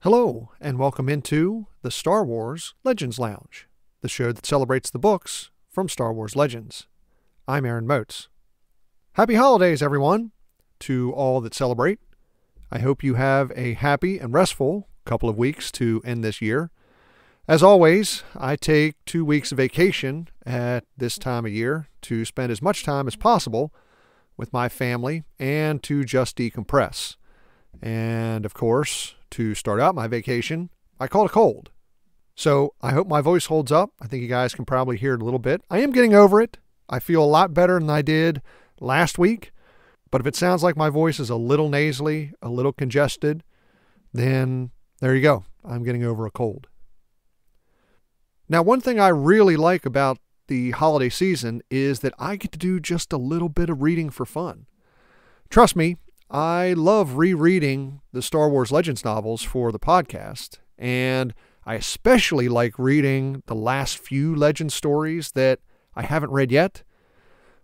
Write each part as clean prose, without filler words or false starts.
Hello, and welcome into the Star Wars Legends Lounge, the show that celebrates the books from Star Wars Legends. I'm Aaron Moats. Happy holidays, everyone, to all that celebrate. I hope you have a happy and restful couple of weeks to end this year. As always, I take 2 weeks of vacation at this time of year to spend as much time as possible with my family and to just decompress. And of course, to start out my vacation, I caught a cold. So I hope my voice holds up. I think you guys can probably hear it a little bit. I am getting over it. I feel a lot better than I did last week. But if it sounds like my voice is a little nasally, a little congested, then there you go. I'm getting over a cold. Now, one thing I really like about the holiday season is that I get to do just a little bit of reading for fun. Trust me, I love rereading the Star Wars Legends novels for the podcast, and I especially like reading the last few Legend stories that I haven't read yet,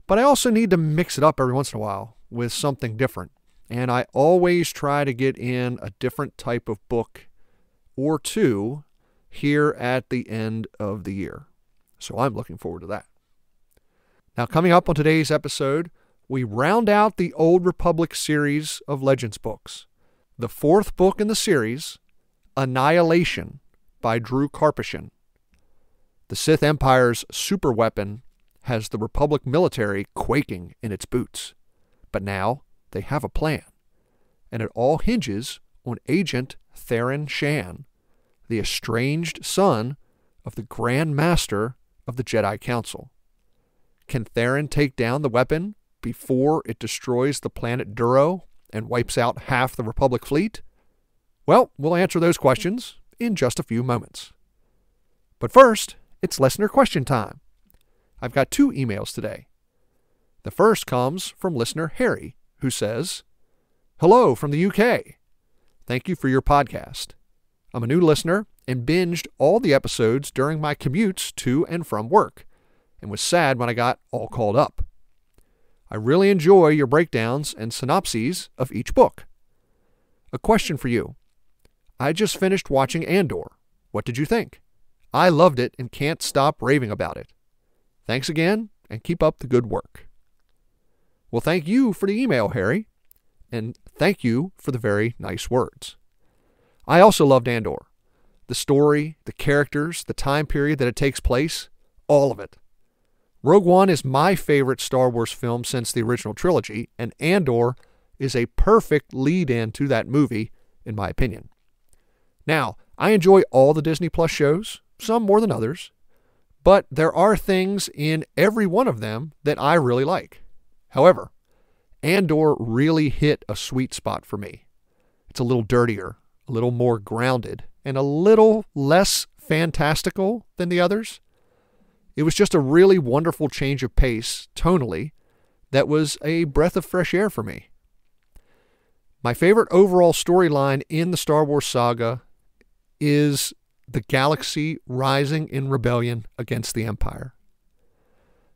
but I also need to mix it up every once in a while with something different, and I always try to get in a different type of book or two here at the end of the year, so I'm looking forward to that. Now, coming up on today's episode, we round out the Old Republic series of Legends books. The fourth book in the series, Annihilation by Drew Karpyshyn. The Sith Empire's superweapon has the Republic military quaking in its boots. But now they have a plan, and it all hinges on Agent Theron Shan, the estranged son of the Grand Master of the Jedi Council. Can Theron take down the weapon before it destroys the planet Duro and wipes out half the Republic fleet? Well, we'll answer those questions in just a few moments. But first, it's listener question time. I've got 2 emails today. The first comes from listener Harry, who says, "Hello from the UK. Thank you for your podcast. I'm a new listener and binged all the episodes during my commutes to and from work, and was sad when I got all called up. I really enjoy your breakdowns and synopses of each book. A question for you. I just finished watching Andor. What did you think? I loved it and can't stop raving about it. Thanks again, and keep up the good work." Well, thank you for the email, Harry, and thank you for the very nice words. I also loved Andor. The story, the characters, the time period that it takes place, all of it. Rogue One is my favorite Star Wars film since the original trilogy, and Andor is a perfect lead-in to that movie, in my opinion. Now, I enjoy all the Disney Plus shows, some more than others, but there are things in every one of them that I really like. However, Andor really hit a sweet spot for me. It's a little dirtier, a little more grounded, and a little less fantastical than the others. It was just a really wonderful change of pace, tonally, that was a breath of fresh air for me. My favorite overall storyline in the Star Wars saga is the galaxy rising in rebellion against the Empire.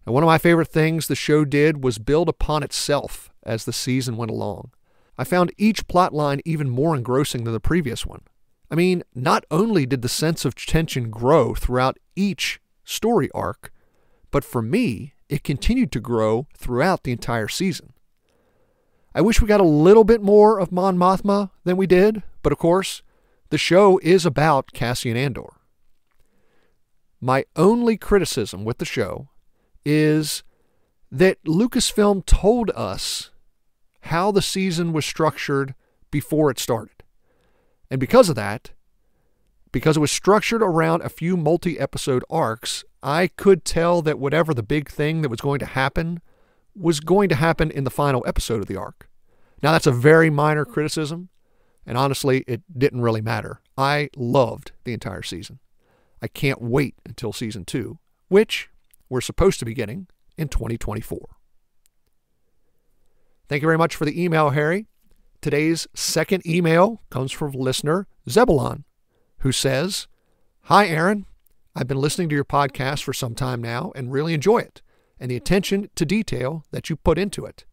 And one of my favorite things the show did was build upon itself as the season went along. I found each plotline even more engrossing than the previous one. I mean, not only did the sense of tension grow throughout each story arc, but for me, it continued to grow throughout the entire season. I wish we got a little bit more of Mon Mothma than we did, but of course, the show is about Cassian Andor. My only criticism with the show is that Lucasfilm told us how the season was structured before it started. And because of that, because it was structured around a few multi-episode arcs, I could tell that whatever the big thing that was going to happen was going to happen in the final episode of the arc. Now, that's a very minor criticism, and honestly, it didn't really matter. I loved the entire season. I can't wait until Season 2, which we're supposed to be getting in 2024. Thank you very much for the email, Harry. Today's second email comes from listener Zebulon, who says, "Hi, Aaron. I've been listening to your podcast for some time now and really enjoy it and the attention to detail that you put into it.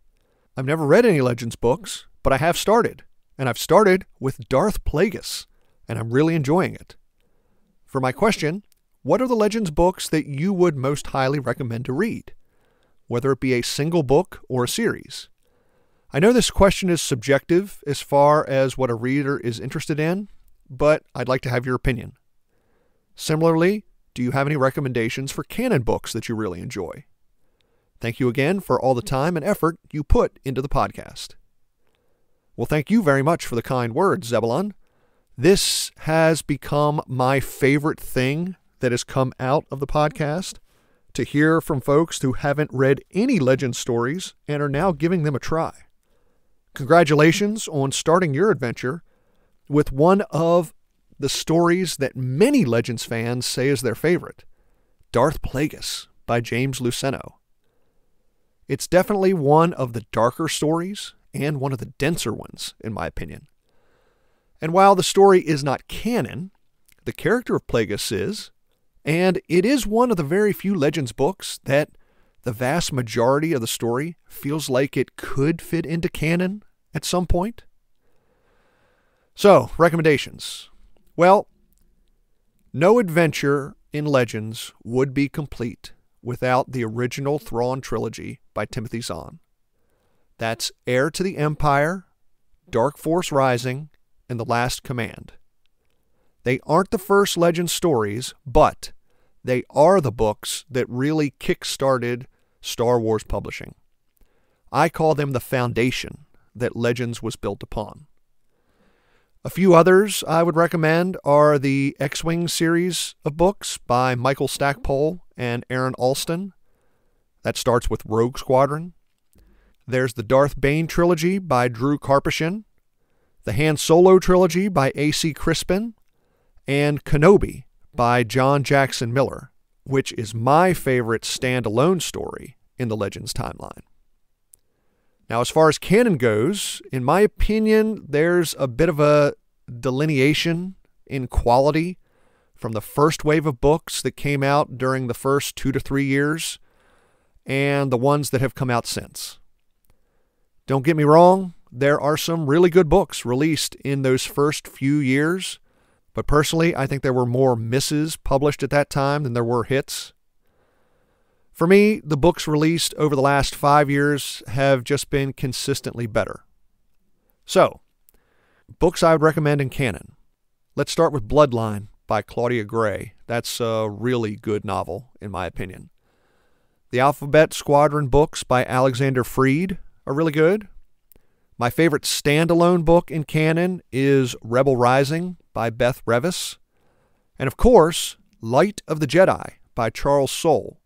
I've never read any Legends books, but I have started, and I've started with Darth Plagueis, and I'm really enjoying it. For my question, what are the Legends books that you would most highly recommend to read, whether it be a single book or a series? I know this question is subjective as far as what a reader is interested in, but I'd like to have your opinion. Similarly, do you have any recommendations for canon books that you really enjoy? Thank you again for all the time and effort you put into the podcast. Well, thank you very much for the kind words, Zebulon. This has become my favorite thing that has come out of the podcast, to hear from folks who haven't read any Legend stories and are now giving them a try. Congratulations on starting your adventure with one of the stories that many Legends fans say is their favorite, Darth Plagueis by James Luceno. It's definitely one of the darker stories and one of the denser ones, in my opinion. And while the story is not canon, the character of Plagueis is, and it is one of the very few Legends books that the vast majority of the story feels like it could fit into canon at some point. So, recommendations. Well, no adventure in Legends would be complete without the original Thrawn trilogy by Timothy Zahn. That's Heir to the Empire, Dark Force Rising, and The Last Command. They aren't the first Legends stories, but they are the books that really kick-started Star Wars publishing. I call them the foundation that Legends was built upon. A few others I would recommend are the X-Wing series of books by Michael Stackpole and Aaron Alston. That starts with Rogue Squadron. There's the Darth Bane trilogy by Drew Karpyshyn, the Han Solo trilogy by A.C. Crispin, and Kenobi by John Jackson Miller, which is my favorite standalone story in the Legends timeline. Now, as far as canon goes, in my opinion, there's a bit of a delineation in quality from the first wave of books that came out during the first 2 to 3 years and the ones that have come out since. Don't get me wrong, there are some really good books released in those first few years, but personally, I think there were more misses published at that time than there were hits. For me, the books released over the last 5 years have just been consistently better. So, books I would recommend in canon. Let's start with Bloodline by Claudia Gray. That's a really good novel, in my opinion. The Alphabet Squadron books by Alexander Freed are really good. My favorite standalone book in canon is Rebel Rising by Beth Revis. And of course, Light of the Jedi by Charles Soule.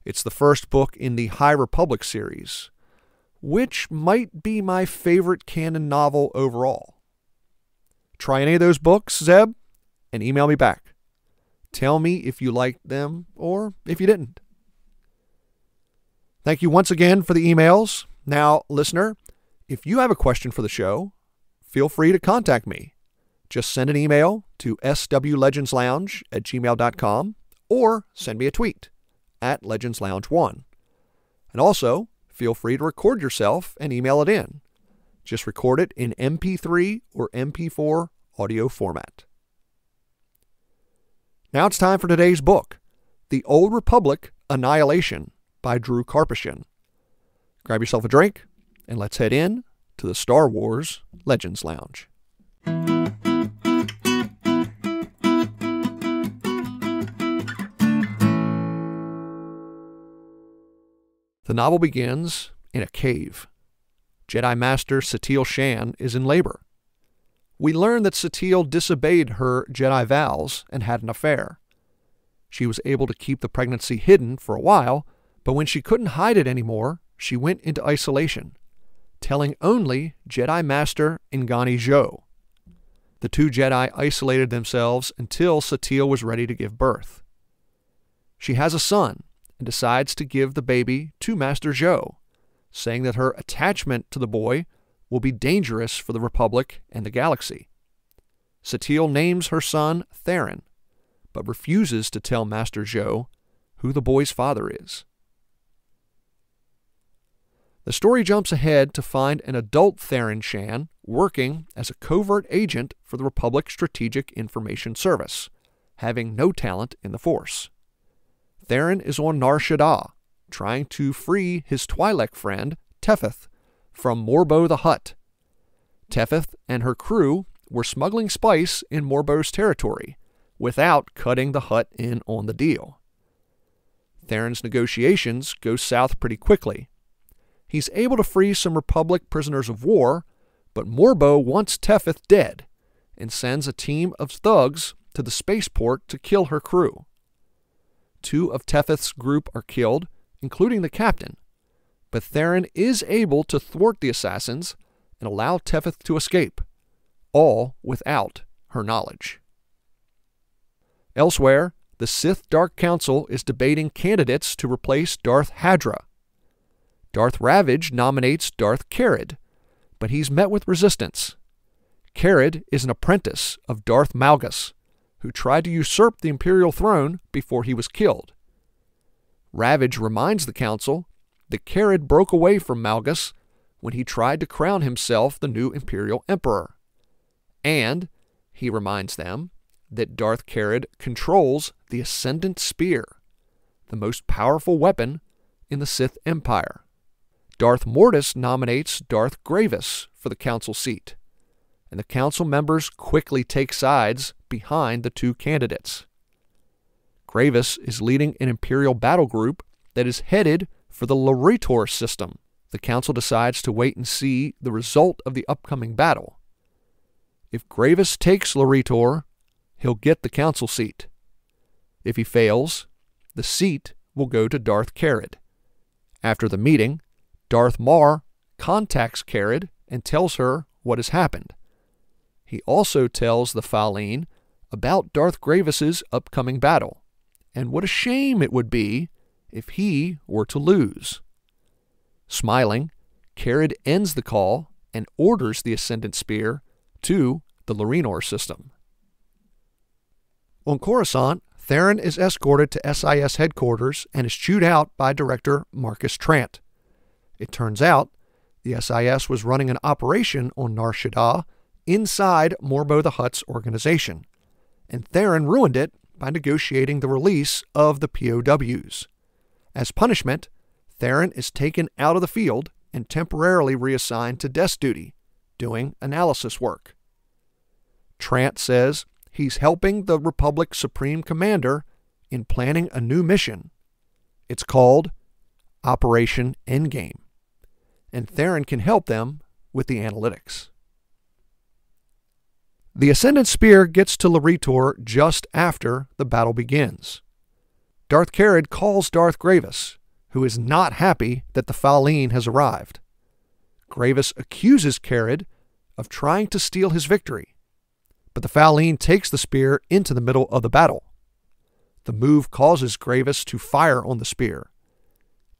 It's the first book in the High Republic series, which might be my favorite canon novel overall. Try any of those books, Zeb, and email me back. Tell me if you liked them or if you didn't. Thank you once again for the emails. Now, listener, if you have a question for the show, feel free to contact me. Just send an email to swlegendslounge@gmail.com or send me a tweet @legendslounge1. And also, feel free to record yourself and email it in. Just record it in MP3 or MP4 audio format. Now it's time for today's book, The Old Republic, Annihilation by Drew Karpyshyn. Grab yourself a drink and let's head in to the Star Wars Legends Lounge. The novel begins in a cave. Jedi Master Satele Shan is in labor. We learn that Satele disobeyed her Jedi vows and had an affair. She was able to keep the pregnancy hidden for a while, but when she couldn't hide it anymore, she went into isolation, telling only Jedi Master Ingani Zhou. The two Jedi isolated themselves until Satele was ready to give birth. She has a son and decides to give the baby to Master Zhou, saying that her attachment to the boy will be dangerous for the Republic and the galaxy. Satele names her son Theron, but refuses to tell Master Zhou who the boy's father is. The story jumps ahead to find an adult Theron Shan working as a covert agent for the Republic Strategic Information Service, having no talent in the Force. Theron is on Nar Shaddaa, trying to free his Twi'lek friend, Tethys, from Morbo the Hutt. Tethys and her crew were smuggling spice in Morbo's territory, without cutting the Hutt in on the deal. Theron's negotiations go south pretty quickly. He's able to free some Republic prisoners of war, but Morbo wants Tethys dead and sends a team of thugs to the spaceport to kill her crew. 2 of Tethys' group are killed, including the captain, but Theron is able to thwart the assassins and allow Tethys to escape, all without her knowledge. Elsewhere, the Sith Dark Council is debating candidates to replace Darth Hadra. Darth Ravage nominates Darth Carid, but he's met with resistance. Carid is an apprentice of Darth Malgus, who tried to usurp the Imperial throne before he was killed. Ravage reminds the Council that Carid broke away from Malgus when he tried to crown himself the new Imperial Emperor. And he reminds them that Darth Carid controls the Ascendant Spear, the most powerful weapon in the Sith Empire. Darth Mortis nominates Darth Gravis for the Council seat, and the Council members quickly take sides behind the 2 candidates. Gravis is leading an Imperial battle group that is headed for the Loritor system. The Council decides to wait and see the result of the upcoming battle. If Gravis takes Loritor, he'll get the Council seat. If he fails, the seat will go to Darth Carid. After the meeting, Darth Marr contacts Carid and tells her what has happened. He also tells the Falleen about Darth Gravis's upcoming battle, and what a shame it would be if he were to lose. Smiling, Carid ends the call and orders the Ascendant Spear to the Loritor system. On Coruscant, Theron is escorted to SIS headquarters and is chewed out by Director Marcus Trant. It turns out the SIS was running an operation on Nar Shaddaa inside Morbo the Hutt's organization, and Theron ruined it by negotiating the release of the POWs. As punishment, Theron is taken out of the field and temporarily reassigned to desk duty, doing analysis work. Trant says he's helping the Republic's Supreme Commander in planning a new mission. It's called Operation Endgame, and Theron can help them with the analytics. The Ascendant Spear gets to Loritor just after the battle begins. Darth Carid calls Darth Gravis, who is not happy that the Falleen has arrived. Gravis accuses Carid of trying to steal his victory, but the Falleen takes the spear into the middle of the battle. The move causes Gravis to fire on the spear,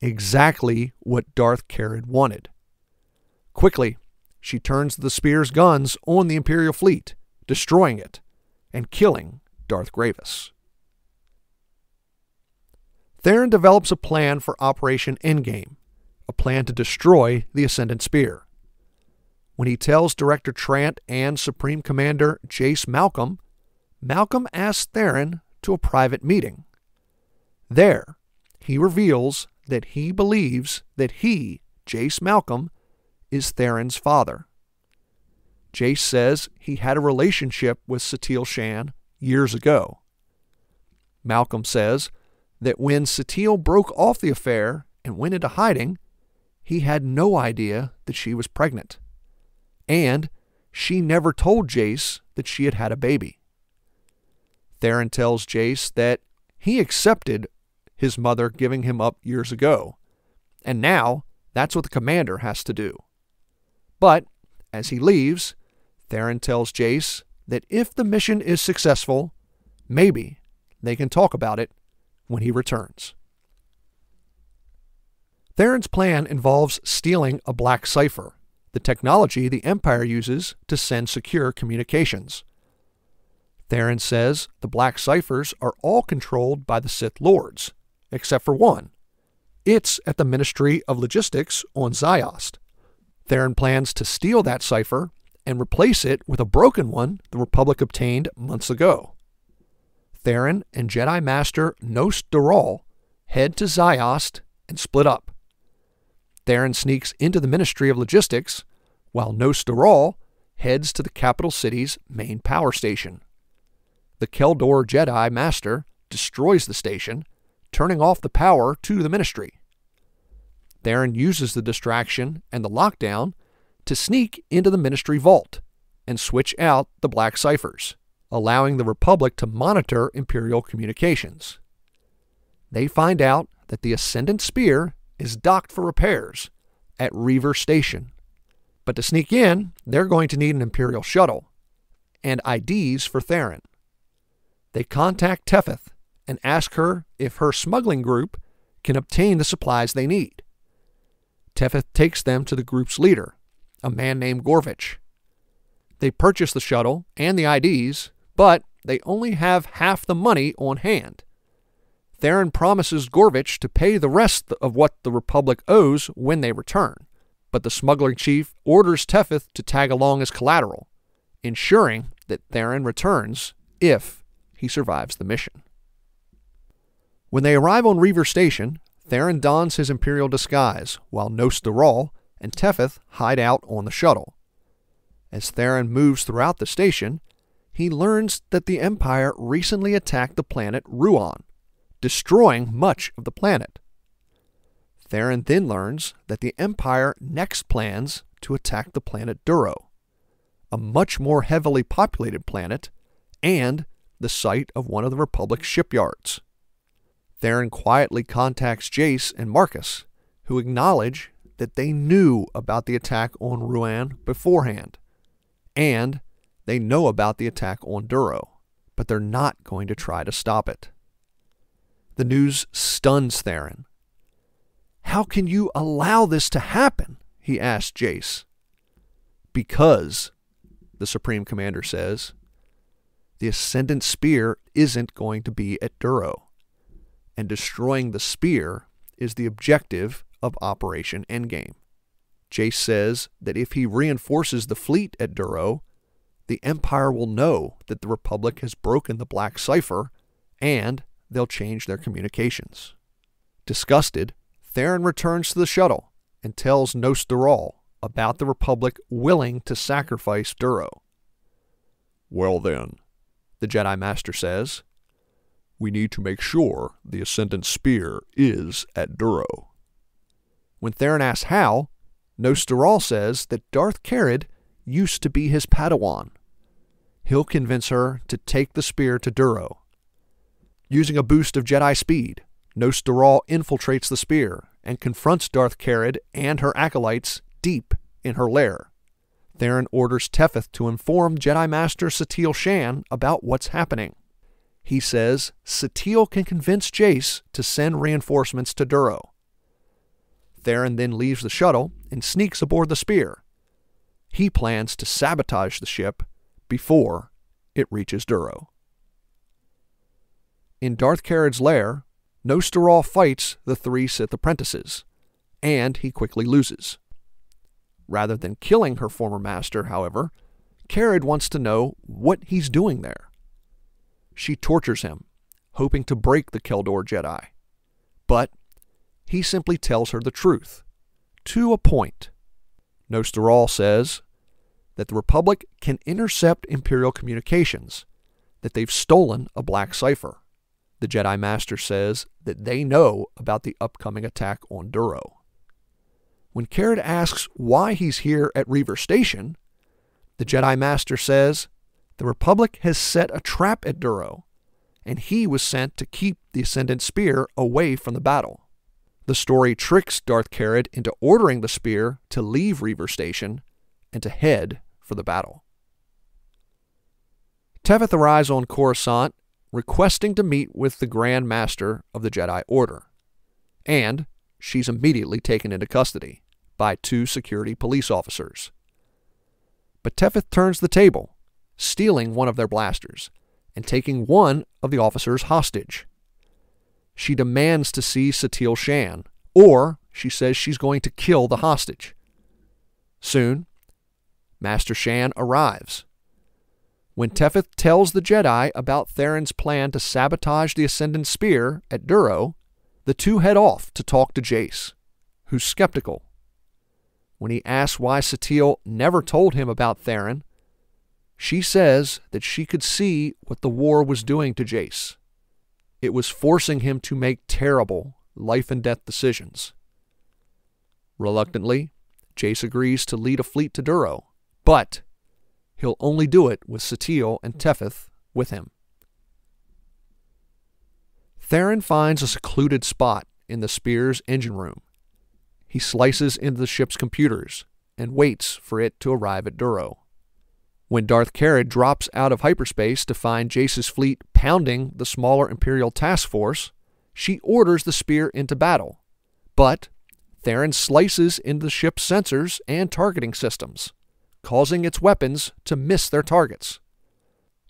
exactly what Darth Carid wanted. Quickly, she turns the spear's guns on the Imperial fleet, destroying it and killing Darth Gravis. Theron develops a plan for Operation Endgame, a plan to destroy the Ascendant Spear. When he tells Director Trant and Supreme Commander Jace Malcolm, Malcolm asks Theron to a private meeting. There, he reveals that he believes that he, Jace Malcolm, is Theron's father. Jace says he had a relationship with Satele Shan years ago. Malcolm says that when Satele broke off the affair and went into hiding, he had no idea that she was pregnant. And she never told Jace that she had had a baby. Theron tells Jace that he accepted his mother giving him up years ago, and now that's what the commander has to do. But as he leaves, Theron tells Jace that if the mission is successful, maybe they can talk about it when he returns. Theron's plan involves stealing a black cipher, the technology the Empire uses to send secure communications. Theron says the black ciphers are all controlled by the Sith Lords, except for one, It's at the Ministry of Logistics on Ziost. Theron plans to steal that cipher and replace it with a broken one the Republic obtained months ago. Theron and Jedi Master Nost Doral head to Ziost and split up. Theron sneaks into the Ministry of Logistics, while Nost Doral heads to the capital city's main power station. The Keldor Jedi Master destroys the station, turning off the power to the Ministry. Theron uses the distraction and the lockdown to sneak into the Ministry vault and switch out the black ciphers, allowing the Republic to monitor Imperial communications. They find out that the Ascendant Spear is docked for repairs at Reaver Station. But to sneak in, they're going to need an Imperial shuttle and IDs for Theron. They contact Tethys and ask her if her smuggling group can obtain the supplies they need. Tethys takes them to the group's leader, a man named Gorvich. They purchase the shuttle and the IDs, but they only have half the money on hand. Theron promises Gorvich to pay the rest of what the Republic owes when they return, but the smuggling chief orders Tethys to tag along as collateral, ensuring that Theron returns if he survives the mission. When they arrive on Reaver Station, Theron dons his Imperial disguise, while Nost Doral and Tethys hide out on the shuttle. As Theron moves throughout the station, he learns that the Empire recently attacked the planet Ruan, destroying much of the planet. Theron then learns that the Empire next plans to attack the planet Duro, a much more heavily populated planet and the site of one of the Republic's shipyards. Theron quietly contacts Jace and Marcus, who acknowledge that they knew about the attack on Ruan beforehand, and they know about the attack on Duro, but they're not going to try to stop it. The news stuns Theron. "How can you allow this to happen?" he asks Jace. "Because," the Supreme Commander says, "the Ascendant Spear isn't going to be at Duro, and destroying the spear is the objective of Operation Endgame." Jace says that if he reinforces the fleet at Duro, the Empire will know that the Republic has broken the Black Cipher, and they'll change their communications. Disgusted, Theron returns to the shuttle and tells Nost Doral about the Republic willing to sacrifice Duro. "Well then," the Jedi Master says, "we need to make sure the Ascendant Spear is at Duro." When Theron asks how, Nost Doral says that Darth Carid used to be his Padawan. He'll convince her to take the spear to Duro. Using a boost of Jedi speed, Nost Doral infiltrates the spear and confronts Darth Carid and her acolytes deep in her lair. Theron orders Tethys to inform Jedi Master Satele Shan about what's happening. He says Satele can convince Jace to send reinforcements to Duro. Theron then leaves the shuttle and sneaks aboard the spear. He plans to sabotage the ship before it reaches Duro. In Darth Carid's lair, Nost Doral fights the 3 Sith apprentices, and he quickly loses. Rather than killing her former master, however, Carid wants to know what he's doing there. She tortures him, hoping to break the Keldor Jedi. But he simply tells her the truth, to a point. Nost Doral says that the Republic can intercept Imperial communications, that they've stolen a Black Cipher. The Jedi Master says that they know about the upcoming attack on Duro. When Carid asks why he's here at Reaver Station, the Jedi Master says the Republic has set a trap at Duro, and he was sent to keep the Ascendant Spear away from the battle. The story tricks Darth Carid into ordering the spear to leave Reaver Station and to head for the battle. Tethys arrives on Coruscant requesting to meet with the Grand Master of the Jedi Order, and she's immediately taken into custody by 2 security police officers. But Tethys turns the table, stealing one of their blasters and taking one of the officers hostage. She demands to see Satele Shan or she says she's going to kill the hostage. Soon, Master Shan arrives. When Tethys tells the Jedi about Theron's plan to sabotage the Ascendant Spear at Duro, the two head off to talk to Jace, who's skeptical. When he asks why Satele never told him about Theron, she says that she could see what the war was doing to Jace. It was forcing him to make terrible life-and-death decisions. Reluctantly, Jace agrees to lead a fleet to Duro, but he'll only do it with Satele and Tethys with him. Theron finds a secluded spot in the Spear's engine room. He slices into the ship's computers and waits for it to arrive at Duro. When Darth Carid drops out of hyperspace to find Jace's fleet pounding the smaller Imperial task force, she orders the Spear into battle. But Theron slices into the ship's sensors and targeting systems, causing its weapons to miss their targets.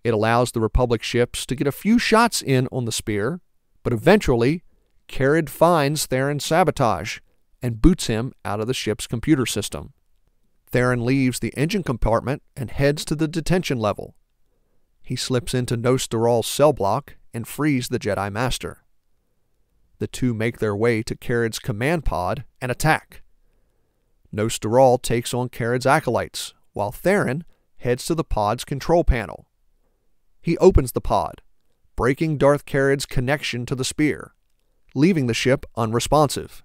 It allows the Republic ships to get a few shots in on the Spear, but eventually Carid finds Theron's sabotage and boots him out of the ship's computer system. Theron leaves the engine compartment and heads to the detention level. He slips into Nostaral's cell block and frees the Jedi Master. The two make their way to Carid's command pod and attack. Nostaral takes on Carid's acolytes, while Theron heads to the pod's control panel. He opens the pod, breaking Darth Carid's connection to the Spear, leaving the ship unresponsive.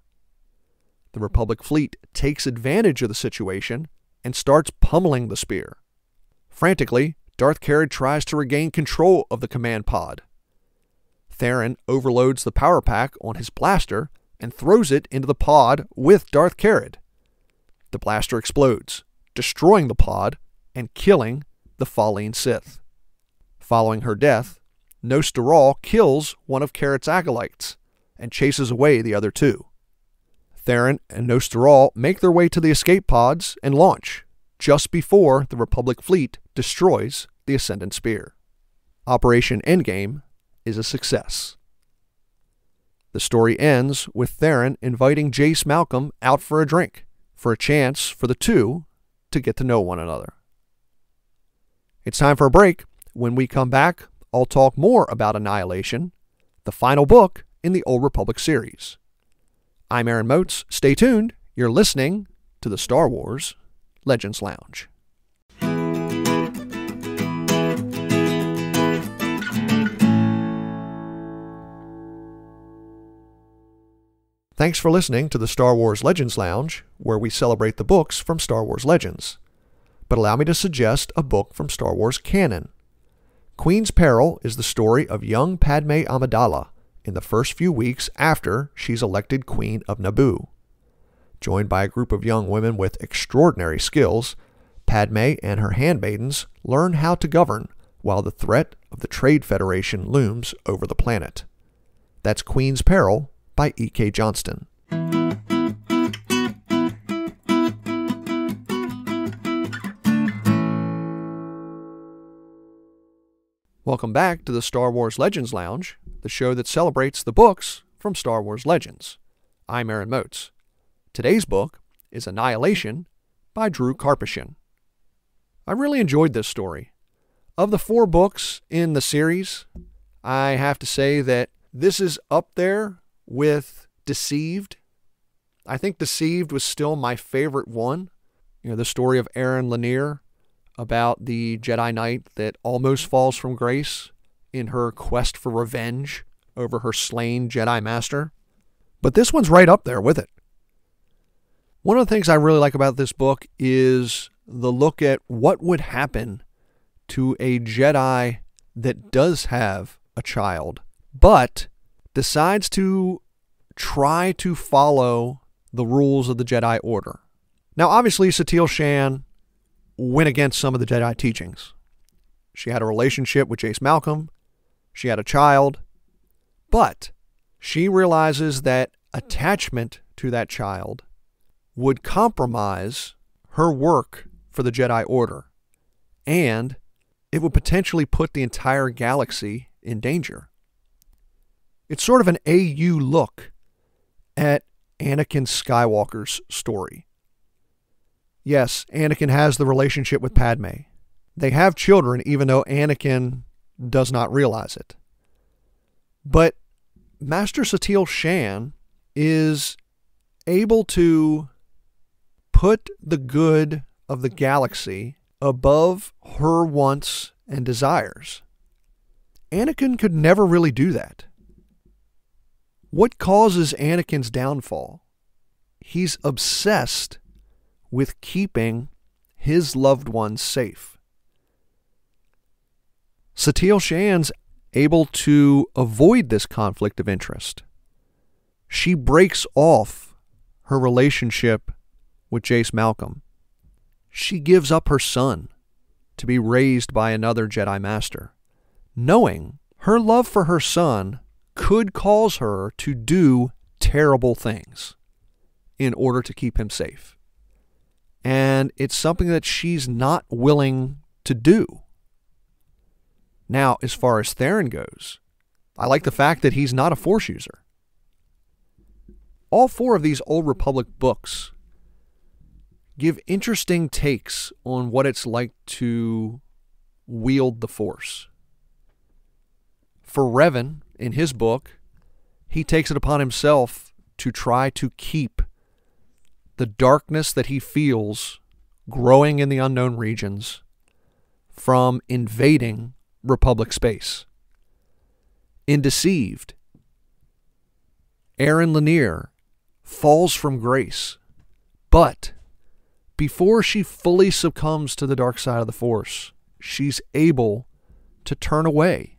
The Republic fleet takes advantage of the situation and starts pummeling the Spear. Frantically, Darth Carid tries to regain control of the command pod. Theron overloads the power pack on his blaster and throws it into the pod with Darth Carid. The blaster explodes, destroying the pod and killing the Falleen Sith. Following her death, Nostaral kills one of Carid's acolytes and chases away the other two. Theron and Nostaral make their way to the escape pods and launch, just before the Republic fleet destroys the Ascendant Spear. Operation Endgame is a success. The story ends with Theron inviting Jace Malcolm out for a drink, for a chance for the two to get to know one another. It's time for a break. When we come back, I'll talk more about Annihilation, the final book in the Old Republic series. I'm Aaron Moats. Stay tuned. You're listening to the Star Wars Legends Lounge. Thanks for listening to the Star Wars Legends Lounge, where we celebrate the books from Star Wars Legends. But allow me to suggest a book from Star Wars canon. Queen's Peril is the story of young Padme Amidala in the first few weeks after she's elected Queen of Naboo. Joined by a group of young women with extraordinary skills, Padme and her handmaidens learn how to govern while the threat of the Trade Federation looms over the planet. That's Queen's Peril by E.K. Johnston. Welcome back to the Star Wars Legends Lounge, the show that celebrates the books from Star Wars Legends. I'm Aaron Moats. Today's book is Annihilation by Drew Karpyshyn. I really enjoyed this story. Of the 4 books in the series, I have to say that this is up there with Deceived. I think Deceived was still my favorite one. You know, the story of Aaron Lanier about the Jedi Knight that almost falls from grace in her quest for revenge over her slain Jedi Master. But this one's right up there with it. One of the things I really like about this book is the look at what would happen to a Jedi that does have a child, but decides to try to follow the rules of the Jedi Order. Now, obviously, Satele Shan went against some of the Jedi teachings. She had a relationship with Jace Malcolm. She had a child. But she realizes that attachment to that child would compromise her work for the Jedi Order, and it would potentially put the entire galaxy in danger. It's sort of an AU look at Anakin Skywalker's story. Yes, Anakin has the relationship with Padme. They have children, even though Anakin does not realize it. But Master Satele Shan is able to put the good of the galaxy above her wants and desires. Anakin could never really do that. What causes Anakin's downfall? He's obsessed with keeping his loved ones safe. Satele Shan's able to avoid this conflict of interest. She breaks off her relationship with Jace Malcolm. She gives up her son to be raised by another Jedi Master, knowing her love for her son could cause her to do terrible things in order to keep him safe. And it's something that she's not willing to do. Now, as far as Theron goes, I like the fact that he's not a Force user. All four of these Old Republic books give interesting takes on what it's like to wield the Force. For Revan, in his book, he takes it upon himself to try to keep the darkness that he feels growing in the unknown regions from invading Republic space. In Deceived, Erin Lanier falls from grace, but before she fully succumbs to the dark side of the Force, she's able to turn away.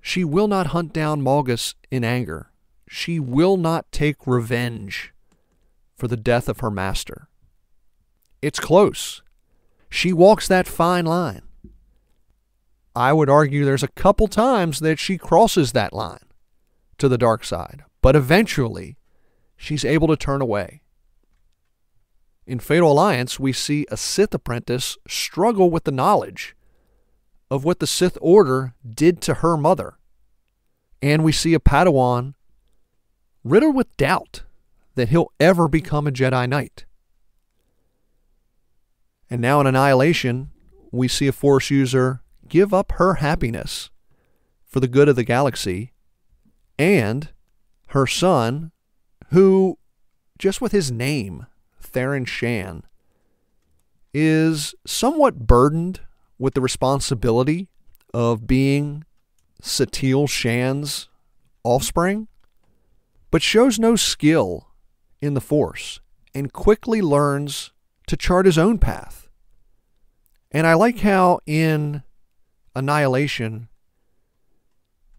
She will not hunt down Malgus in anger. She will not take revenge for the death of her master. It's close. She walks that fine line. I would argue there's a couple times that she crosses that line to the dark side, but eventually she's able to turn away. In Fatal Alliance, we see a Sith apprentice struggle with the knowledge of what the Sith Order did to her mother. And we see a Padawan riddled with doubt that he'll ever become a Jedi Knight. And now in Annihilation, we see a Force user give up her happiness for the good of the galaxy, and her son, who, just with his name, Theron Shan, is somewhat burdened with the responsibility of being Satele Shan's offspring, but shows no skill in the Force and quickly learns to chart his own path. And I like how in Annihilation,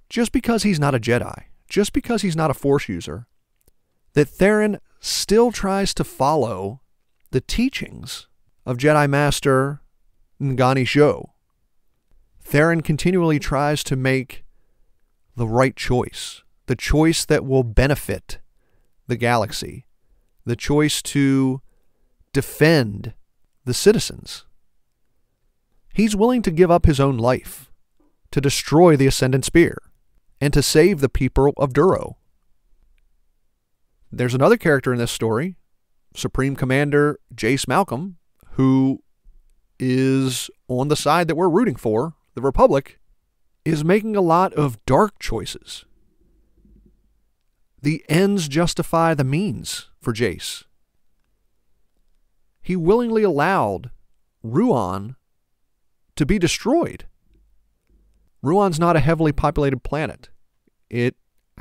just because he's not a Jedi, just because he's not a Force user, that Theron still tries to follow the teachings of Jedi Master Ngani Zhou. Theron continually tries to make the right choice, the choice that will benefit the galaxy, the choice to defend the citizens. He's willing to give up his own life to destroy the Ascendant Spear and to save the people of Duro. There's another character in this story, Supreme Commander Jace Malcolm, who is on the side that we're rooting for, the Republic, is making a lot of dark choices. The ends justify the means for Jace. He willingly allowed Ruan to be destroyed. Ruan's not a heavily populated planet. It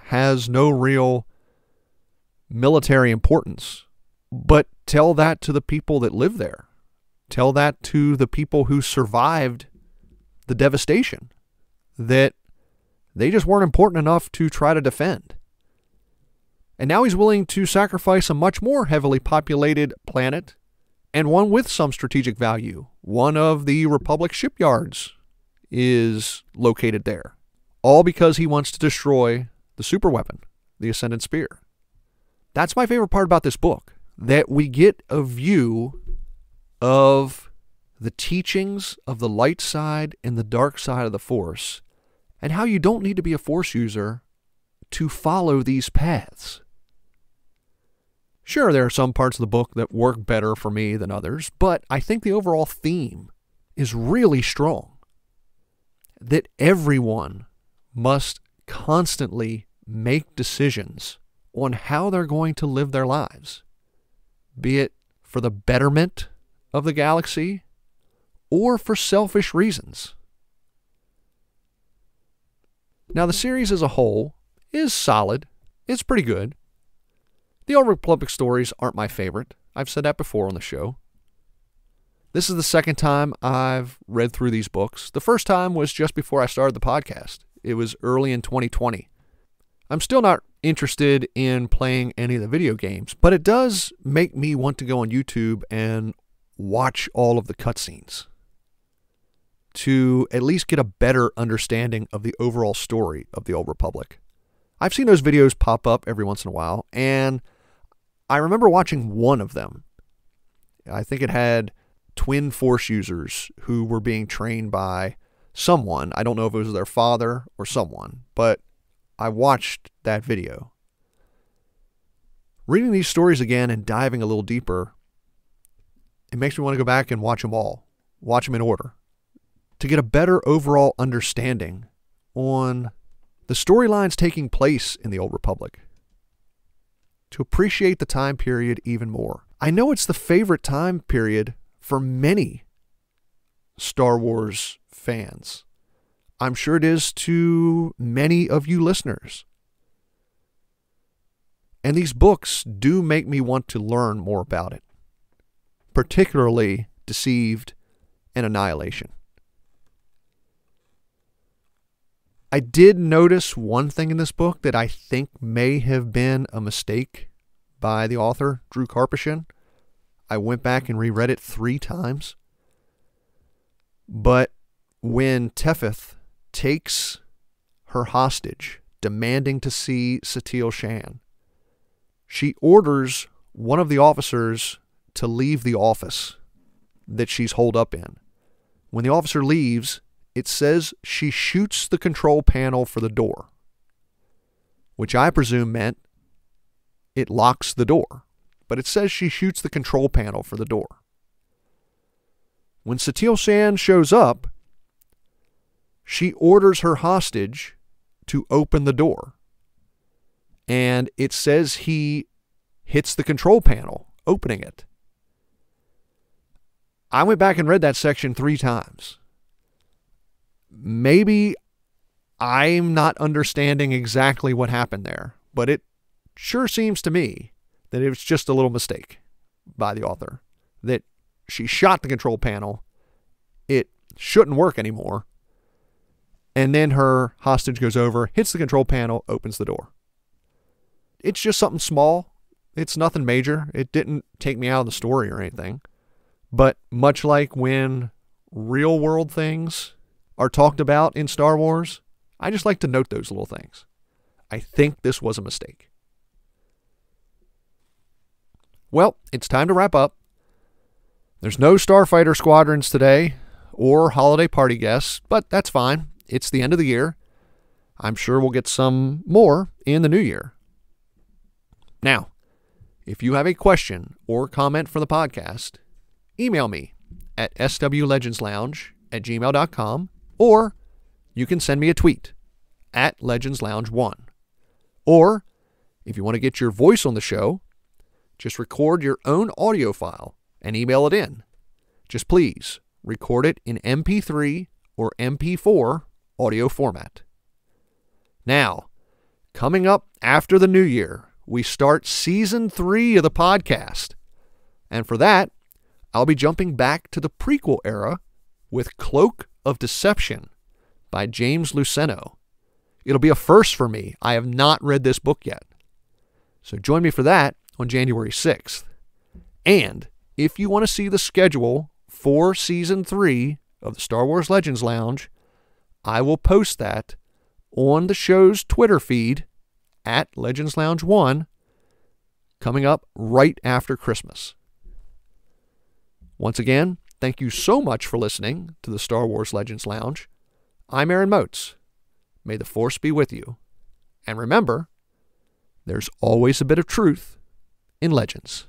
has no real military importance. But tell that to the people that live there. Tell that to the people who survived the devastation, that they just weren't important enough to try to defend. And now he's willing to sacrifice a much more heavily populated planet, and one with some strategic value. One of the Republic shipyards is located there, all because he wants to destroy the superweapon, the Ascendant Spear. That's my favorite part about this book, that we get a view of the teachings of the light side and the dark side of the Force, and how you don't need to be a Force user to follow these paths. Sure, there are some parts of the book that work better for me than others, but I think the overall theme is really strong. That everyone must constantly make decisions on how they're going to live their lives, be it for the betterment of the galaxy or for selfish reasons. Now, the series as a whole is solid. It's pretty good. The Old Republic stories aren't my favorite. I've said that before on the show. This is the second time I've read through these books. The first time was just before I started the podcast. It was early in 2020. I'm still not interested in playing any of the video games, but it does make me want to go on YouTube and watch all of the cutscenes to at least get a better understanding of the overall story of the Old Republic. I've seen those videos pop up every once in a while, and I remember watching one of them. I think it had twin Force users who were being trained by someone. I don't know if it was their father or someone, but I watched that video. Reading these stories again and diving a little deeper, it makes me want to go back and watch them all. Watch them in order, to get a better overall understanding on the storylines taking place in the Old Republic, to appreciate the time period even more. I know it's the favorite time period for many Star Wars fans. I'm sure it is to many of you listeners. And these books do make me want to learn more about it, particularly Deceived and Annihilation. I did notice one thing in this book that I think may have been a mistake by the author, Drew Karpyshyn. I went back and reread it 3 times. But when Tefeth takes her hostage, demanding to see Satele Shan, she orders one of the officers to leave the office that she's holed up in. When the officer leaves, it says she shoots the control panel for the door, which I presume meant it locks the door. But it says she shoots the control panel for the door. When Satele Shan shows up, she orders her hostage to open the door. And it says he hits the control panel, opening it. I went back and read that section 3 times. Maybe I'm not understanding exactly what happened there, but it sure seems to me that it was just a little mistake by the author, that she shot the control panel, it shouldn't work anymore, and then her hostage goes over, hits the control panel, opens the door. It's just something small. It's nothing major. It didn't take me out of the story or anything. But much like when real world things are talked about in Star Wars, I just like to note those little things. I think this was a mistake. Well, it's time to wrap up. There's no Starfighter squadrons today or holiday party guests, but that's fine. It's the end of the year. I'm sure we'll get some more in the new year. Now, if you have a question or comment for the podcast, email me at swlegendslounge@gmail.com, or you can send me a tweet at legendslounge1. Or if you want to get your voice on the show, just record your own audio file and email it in. Just please record it in MP3 or MP4 audio format. Now, coming up after the new year, we start Season 3 of the podcast. And for that, I'll be jumping back to the prequel era with Cloak of Deception by James Luceno. It'll be a first for me. I have not read this book yet. So join me for that on January 6th. And if you want to see the schedule for Season 3 of the Star Wars Legends Lounge, I will post that on the show's Twitter feed at Legends Lounge 1 coming up right after Christmas. Once again, thank you so much for listening to the Star Wars Legends Lounge. I'm Aaron Moats. May the Force be with you. And remember, there's always a bit of truth in Legends.